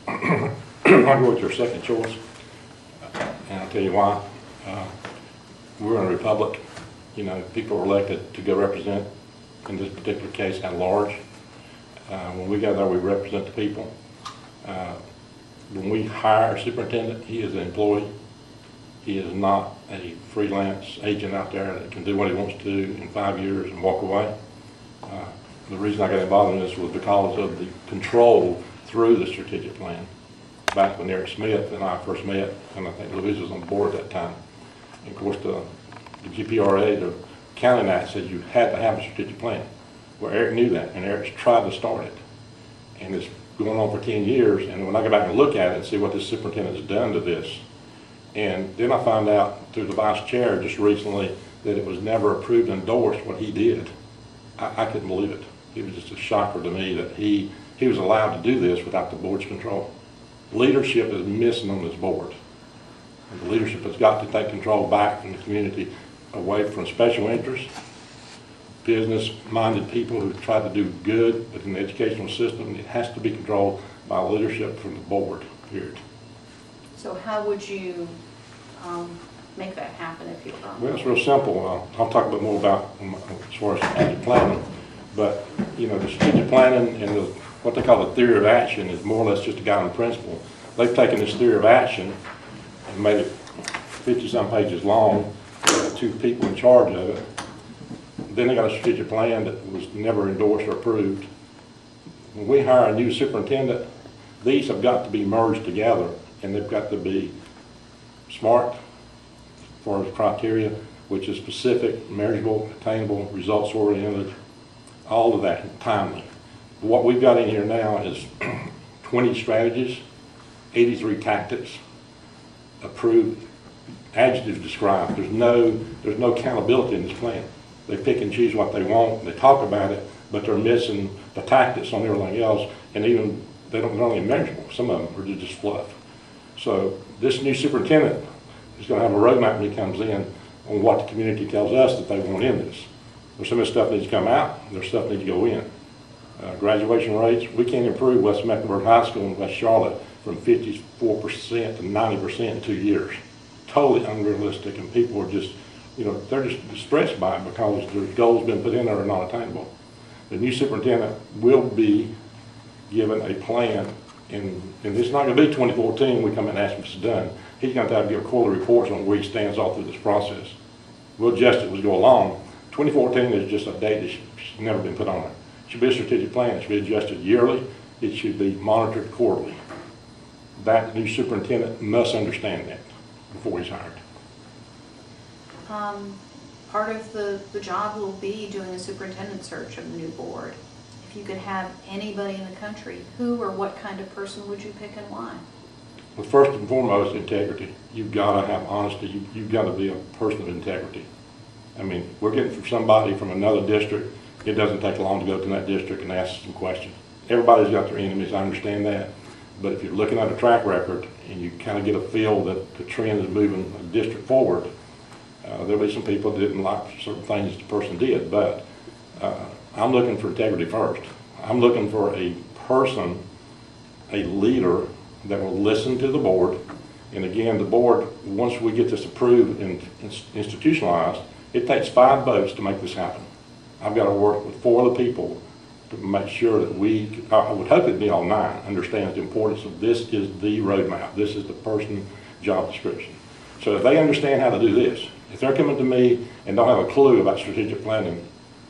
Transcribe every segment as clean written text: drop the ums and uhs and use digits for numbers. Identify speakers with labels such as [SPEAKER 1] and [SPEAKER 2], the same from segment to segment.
[SPEAKER 1] I'll go with your second choice, and I'll tell you why. We're in a republic. You know, people are elected to go represent, in this particular case, at large. When we go there, we represent the people. When we hire a superintendent, he is an employee. He is not a freelance agent out there that can do what he wants to do in 5 years and walk away. The reason I got involved in this was because of the control through the strategic plan. Back when Eric Smith and I first met, and I think Louise was on the board at that time. And of course, the GPRA, the County Act, said you had to have a strategic plan. Well, Eric knew that, and Eric's tried to start it. And it's going on for 10 years, and when I go back and look at it and see what this superintendent has done to this, and then I found out through the vice chair just recently that it was never approved and endorsed what he did. I couldn't believe it. It was just a shocker to me that he was allowed to do this without the board's control. Leadership is missing on this board. And the leadership has got to take control back from the community, away from special interests, business-minded people who try to do good within the educational system. It has to be controlled by leadership from the board, period.
[SPEAKER 2] So how would you make that happen if you were?
[SPEAKER 1] Well, it's real simple. I'll talk a bit more about as far as strategic planning. But, you know, the strategic planning and what they call the theory of action is more or less just a guiding principle. They've taken this theory of action and made it 50-some pages long, two people in charge of it. Then they got a strategic plan that was never endorsed or approved. When we hire a new superintendent, these have got to be merged together, and they've got to be smart as far as criteria, which is specific, measurable, attainable, results-oriented, all of that, timely. What we've got in here now is 20 strategies, 83 tactics, approved, adjectives described. There's no accountability in this plan. They pick and choose what they want, they talk about it, but they're missing the tactics on everything else, and even they're not only measurable, some of them are just fluff. So this new superintendent is going to have a roadmap when he comes in on what the community tells us that they want in this. There's some of this stuff needs to come out, there's stuff needs to go in. Graduation rates, we can't improve West Mecklenburg High School in West Charlotte from 54% to 90% in 2 years. Totally unrealistic, and people are just, you know, they're just stressed by it because their goals been put in there are not attainable. The new superintendent will be given a plan, and it's not going to be 2014 we come in and ask him if it's done. He's going to have to give quarterly reports on where he stands all through this process. We'll adjust it as we go along. 2014 is just a date that should never been put on there. It should be a strategic plan. It should be adjusted yearly. It should be monitored quarterly. That new superintendent must understand that before he's hired.
[SPEAKER 2] Part of the job will be doing a superintendent search of the new board. If you could have anybody in the country, who or what kind of person would you pick and why?
[SPEAKER 1] Well, first and foremost, integrity. You've got to have honesty. You've got to be a person of integrity. I mean, we're getting from somebody from another district. It doesn't take long to go to that district and ask some questions. Everybody's got their enemies, I understand that. But if you're looking at a track record and you kind of get a feel that the trend is moving a district forward, there'll be some people that didn't like certain things the person did, but I'm looking for integrity first. I'm looking for a person, a leader that will listen to the board. And again, the board, once we get this approved and institutionalized, it takes 5 votes to make this happen. I've got to work with 4 other people to make sure that I would hope it'd be all 9, understands the importance of this is the roadmap. This is the person job description. So if they understand how to do this, if they're coming to me and don't have a clue about strategic planning,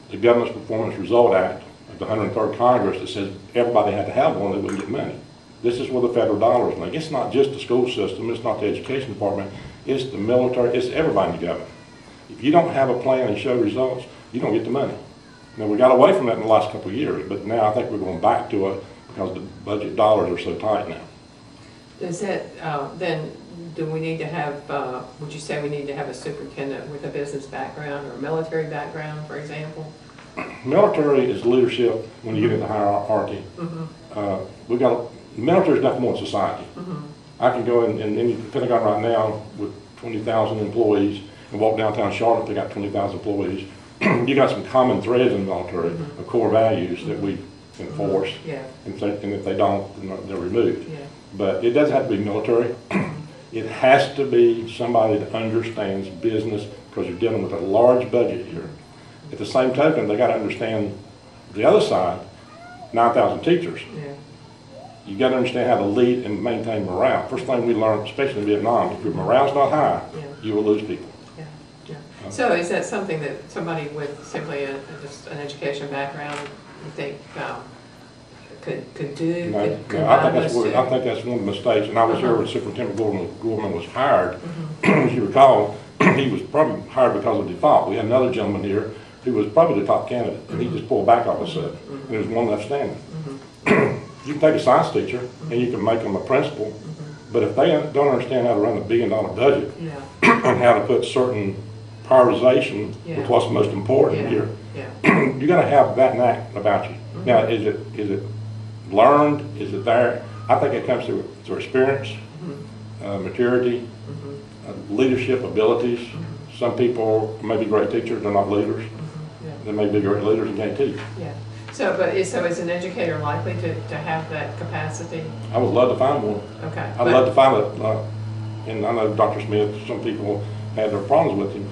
[SPEAKER 1] the Government's Performance Result Act of the 103rd Congress that says everybody had to have one, they wouldn't get money. This is where the federal dollars make. It's not just the school system, it's not the education department, it's the military, it's everybody in the government. If you don't have a plan and show results, you don't get the money. Now, we got away from that in the last couple of years, but now I think we're going back to it because the budget dollars are so tight now.
[SPEAKER 3] Does that, then, do we need to have, would you say we need to have a superintendent with a business background or a military background, for example?
[SPEAKER 1] Military is leadership when you get into hierarchy. Military is nothing more than society. I can go in the Pentagon right now with 20,000 employees and walk downtown Charlotte, they got 20,000 employees. You got some common threads in the military of core values that we enforced.
[SPEAKER 3] Yeah,
[SPEAKER 1] And if they don't, then they're removed.
[SPEAKER 3] yeah.
[SPEAKER 1] But it doesn't have to be military. It has to be somebody that understands business, because you're dealing with a large budget here. At the same token, they got to understand the other side, 9,000 teachers.
[SPEAKER 3] Yeah.
[SPEAKER 1] You got to understand how to lead and maintain morale. First thing we learned, especially in Vietnam, if your morale's not high,
[SPEAKER 3] Yeah.
[SPEAKER 1] you will lose people.
[SPEAKER 3] Yeah, yeah. So is that something that somebody with simply just an education background, you think, could do?
[SPEAKER 1] No,
[SPEAKER 3] could
[SPEAKER 1] I think
[SPEAKER 3] combine
[SPEAKER 1] that's
[SPEAKER 3] those two?
[SPEAKER 1] I think that's one of the mistakes. And I was here when Superintendent Gorman was hired.
[SPEAKER 3] Mm-hmm.
[SPEAKER 1] As you recall, he was probably hired because of default. We had another gentleman here who was probably the top candidate, and he just pulled back all of a sudden. And there was one left standing. You can take a science teacher and you can make them a principal, but if they don't understand how to run a $1 billion budget
[SPEAKER 3] Yeah,
[SPEAKER 1] and how to put certain prioritization
[SPEAKER 3] Yeah.
[SPEAKER 1] with what's most important
[SPEAKER 3] yeah,
[SPEAKER 1] here,
[SPEAKER 3] yeah.
[SPEAKER 1] you got to have that knack about you. Now, is it learned? Is it there? I think it comes through experience, maturity, leadership abilities. Some people may be great teachers, they're not leaders.
[SPEAKER 3] Yeah.
[SPEAKER 1] They may be great leaders and can't teach.
[SPEAKER 3] Yeah. So, is an educator likely to have that capacity?
[SPEAKER 1] I would love to find one.
[SPEAKER 3] Okay.
[SPEAKER 1] I'd love to find it. And I know Dr. Smith, some people had their problems with him,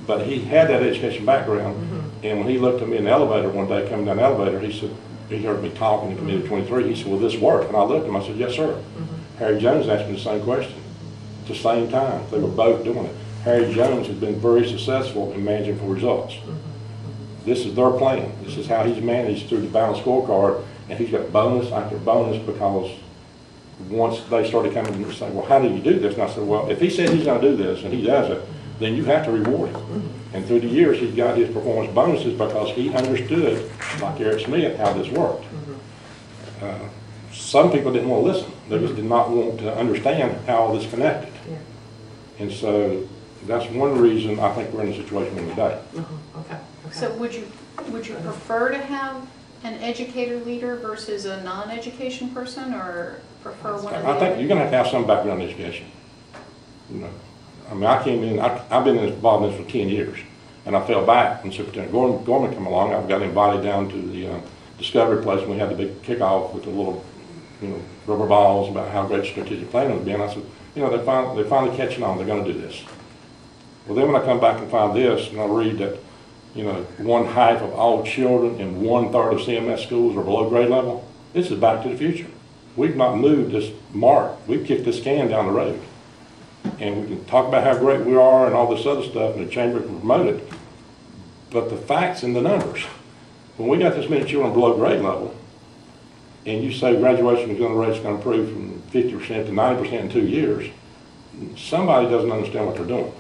[SPEAKER 1] but he had that education background. And when he looked at me in the elevator one day, coming down the elevator, he said, he heard me talking in Committee 23. He said, "Will this work?" And I looked at him, I said, "Yes, sir." Harry Jones asked me the same question at the same time. They were both doing it. Harry Jones has been very successful in managing for results. This is their plan. This is how he's managed through the balanced scorecard, and he's got bonus after bonus because once they started coming and saying, "Well, how do you do this?" And I said, "Well, if he said he's going to do this and he does it, then you have to reward him." And through the years, he's got his performance bonuses because he understood, like Eric Smith, how this worked. Some people didn't want to listen. They just did not want to understand how all this connected.
[SPEAKER 3] Yeah.
[SPEAKER 1] And so that's one reason I think we're in the situation we're in today.
[SPEAKER 3] Okay.
[SPEAKER 2] So would you prefer to have an educator leader versus a non-education person, or prefer one of the
[SPEAKER 1] I think
[SPEAKER 2] other?
[SPEAKER 1] you're going to have some background in education. You know, I mean, I came in, I've been involved in this for 10 years, and I fell back when Superintendent Gorman came along. I got invited down to the Discovery Place when we had the big kickoff with the little, rubber balls about how great strategic planning would be. And I said, they're finally catching on. They're going to do this. Well, then when I come back and find this, and I read that, 1/2 of all children in 1/3 of CMS schools are below grade level, this is back to the future. We've not moved this mark. We've kicked this can down the road. And we can talk about how great we are and all this other stuff, and the chamber can promote it. But the facts and the numbers, when we got this many children below grade level, and you say graduation rate's going to improve from 50% to 90% in 2 years, somebody doesn't understand what they're doing.